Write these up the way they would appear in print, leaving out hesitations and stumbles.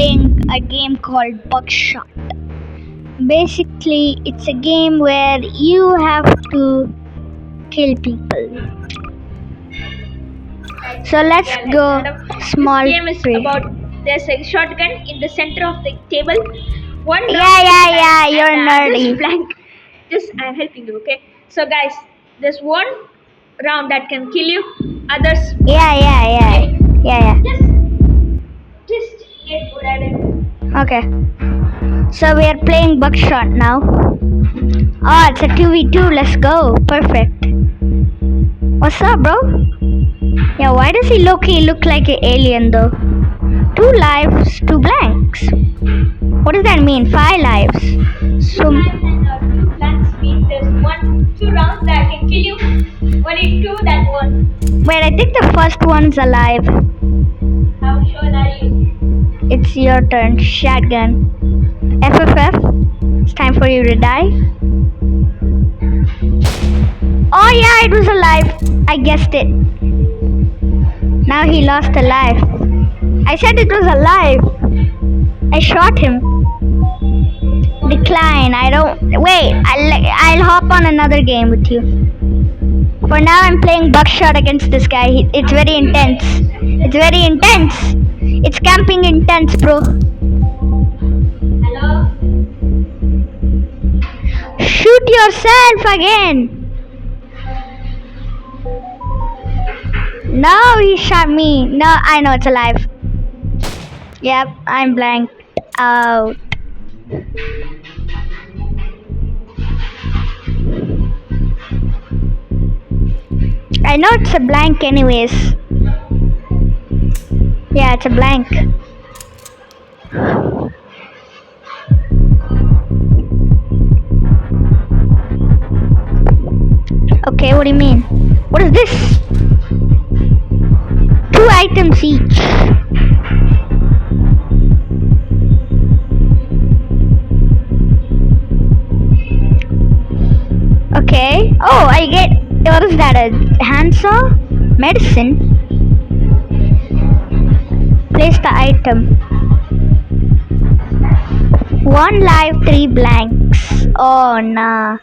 playing a game called Buckshot. Basically, it's a game where you have to kill people. So let's go small. This game is prey. about there's a shotgun in the center of the table. One round Yeah, is you're blank and the other nerdy. is blank. Just I'm helping you, okay? So guys, there's one round that can kill you. Others Yeah. just get good at it. Okay. So we are playing Buckshot now. Oh, it's a 2v2. Let's go. Perfect. What's up, bro? Yeah, why does he look like an alien though? 2 lives, 2 blanks. What does that mean? 5 lives. So Two blanks means there's two rounds that can kill you. Only two that won. wait, I think the first one's alive. How sure are you? It's your turn. Shotgun. FFF. It's time for you to die. Oh yeah, it was alive. I guessed it. Now he lost a life. I said it was alive. I shot him. Decline. I don't. Wait. I'll hop on another game with you. For now, I'm playing Buckshot against this guy. It's very intense. It's camping intense, bro. Hello? Shoot yourself again. No, he shot me. No, I know it's alive. Yep, I'm blanked out. I know it's a blank anyways. Yeah, it's a blank. Okay, what do you mean? What is this? 2 items each. Okay. Oh, I get. What is that? A handsaw? Medicine? Place the item. 1 live, 3 blanks. Oh, nah.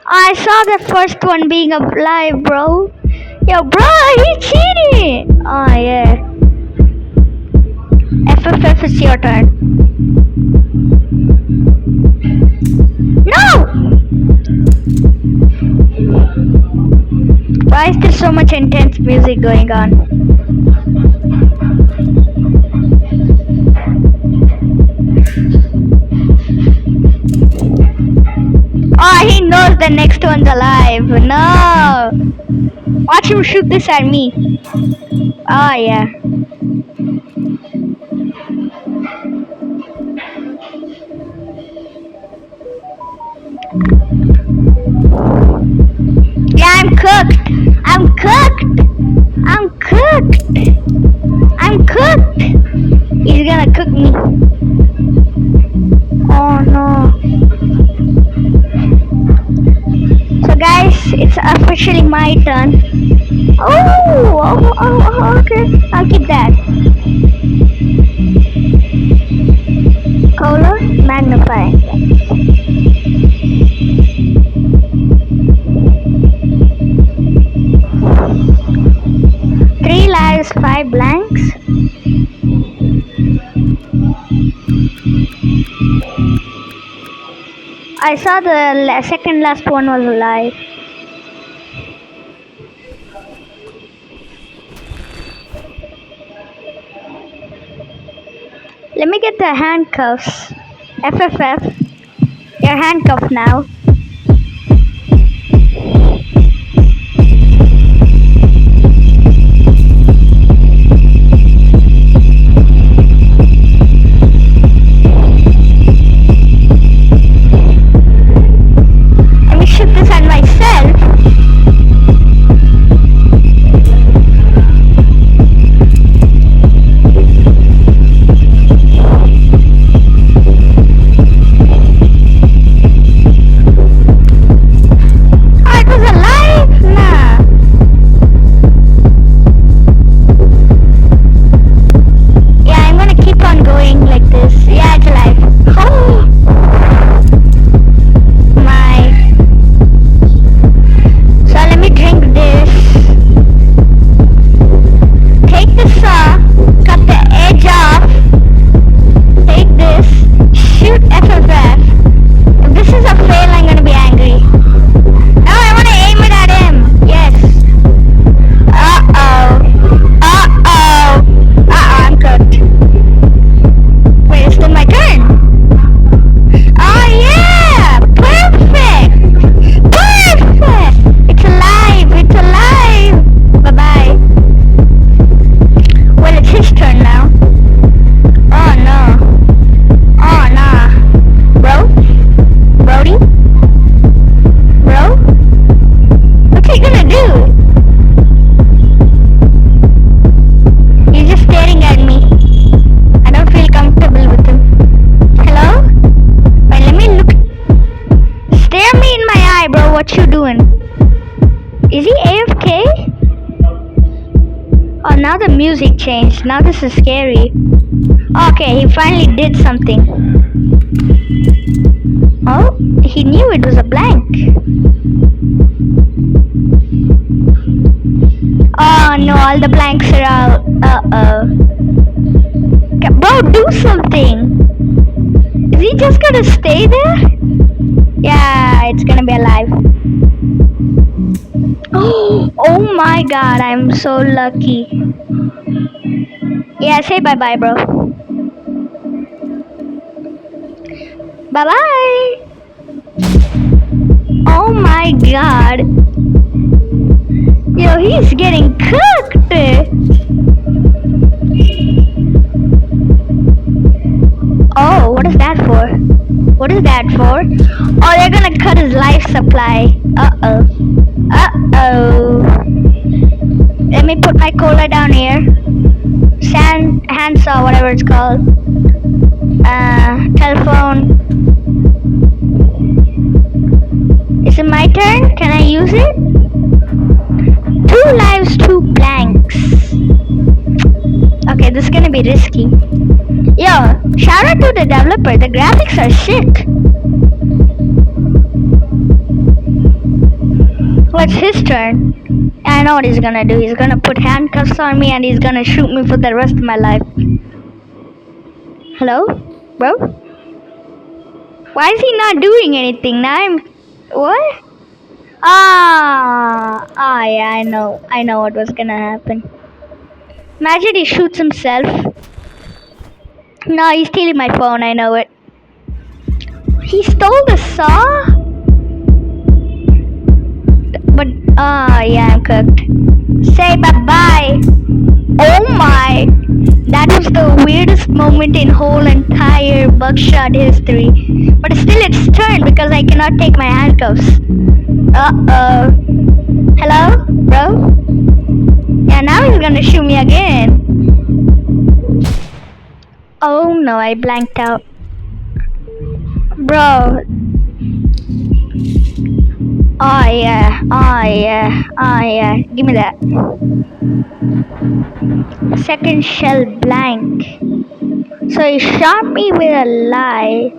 I saw the first one being alive, bro. Yo, bro, he cheated. Oh, yeah. FFF, it's your turn. No! Why is there so much intense music going on? Oh, he knows the next one's alive. No! Watch him shoot this at me. Oh, yeah. Yeah, I'm cooked. He's gonna cook me. Oh no. So guys, it's officially my turn. Oh, okay. I'll keep that. Color, magnifying. Three lives, 5 blanks. I saw the second last one was alive. Let me get the handcuffs. FFF. You're handcuffed now. Let me shoot this at myself. Oh, now the music changed. Now this is scary. Okay, he finally did something. Oh, he knew it was a blank. Oh no, all the blanks are out. Uh-oh. Bro, do something. Is he just gonna stay there? Yeah, it's gonna be alive. Oh my god, I'm so lucky. Yeah, say bye-bye, bro. Bye-bye. Oh my god. Yo, he's getting cooked. Oh, what is that for? What is that for? Oh, they're gonna cut his life supply. Uh-oh. Uh-oh. Let me put my cola down here. Handsaw, whatever it's called. Telephone. Is it my turn? Can I use it? 2 lives, 2 blanks. Okay, this is gonna be risky. Yo, shout out to the developer. The graphics are sick. What's his turn? I know what he's gonna do. He's gonna put handcuffs on me and he's gonna shoot me for the rest of my life. Hello? Bro? Why is he not doing anything? Now I'm... What? Yeah, I know what was gonna happen. Imagine he shoots himself. No, he's stealing my phone, I know it. He stole the saw? But, yeah, I'm cooked. Say bye-bye. Oh my. That was the weirdest moment in whole entire Buckshot history. But still it's turn because I cannot take my handcuffs. Uh-oh. Hello, bro? Yeah, now he's gonna shoot me again. Oh no, I blanked out. Bro. Oh yeah. Give me that. Second shell blank. So he shot me with a lie.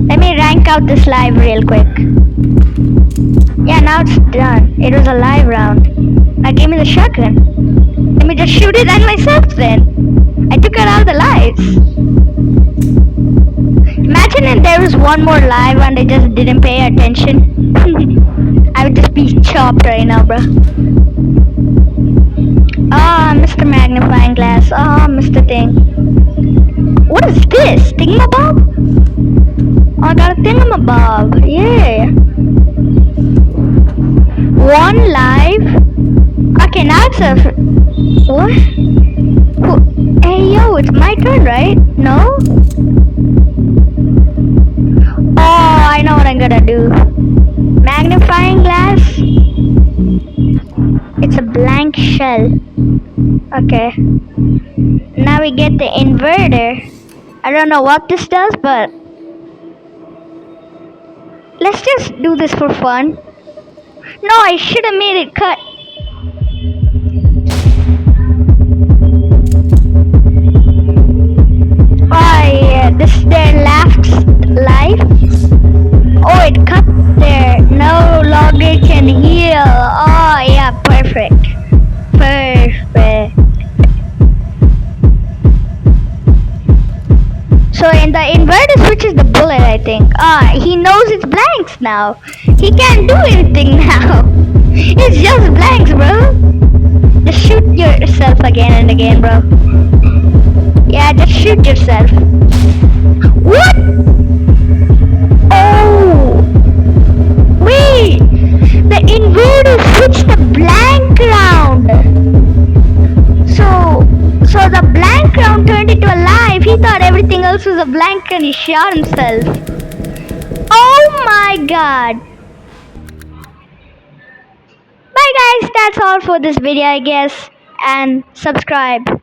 Let me rank out this live real quick. Yeah, now it's done. It was a live round. Now give me the shotgun. Let me just shoot it at myself then. I took out all the lives. Imagine if there was one more live and I just didn't pay attention. I would just be chopped right now, bro. Ah, Mr. Magnifying Glass. Ah, Mr. Thing. What is this? Thingamabob? Oh, I got a thingamabob. Yeah. 1 live. Okay, now it's a... What? Hey, yo, it's my turn, right? No? Oh, I know what I'm gonna do. Magnifying glass. It's a blank shell. Okay. Now we get the inverter. I don't know what this does, but let's just do this for fun. No, I should have made it cut. Oh yeah, this is their last life. Oh, it cut there. No longer can heal. Oh yeah, perfect. Perfect. So in the inverter switches the bullet, I think. He knows it's blanks now. He can't do anything now. It's just blanks, bro. Just shoot yourself again and again, bro. Yeah, just shoot yourself. What? Oh! Wait! The inverter switched the blank round. So the blank round turned into a live. He thought everything else was a blank and he shot himself. Oh my god. Bye guys, that's all for this video I guess. And subscribe.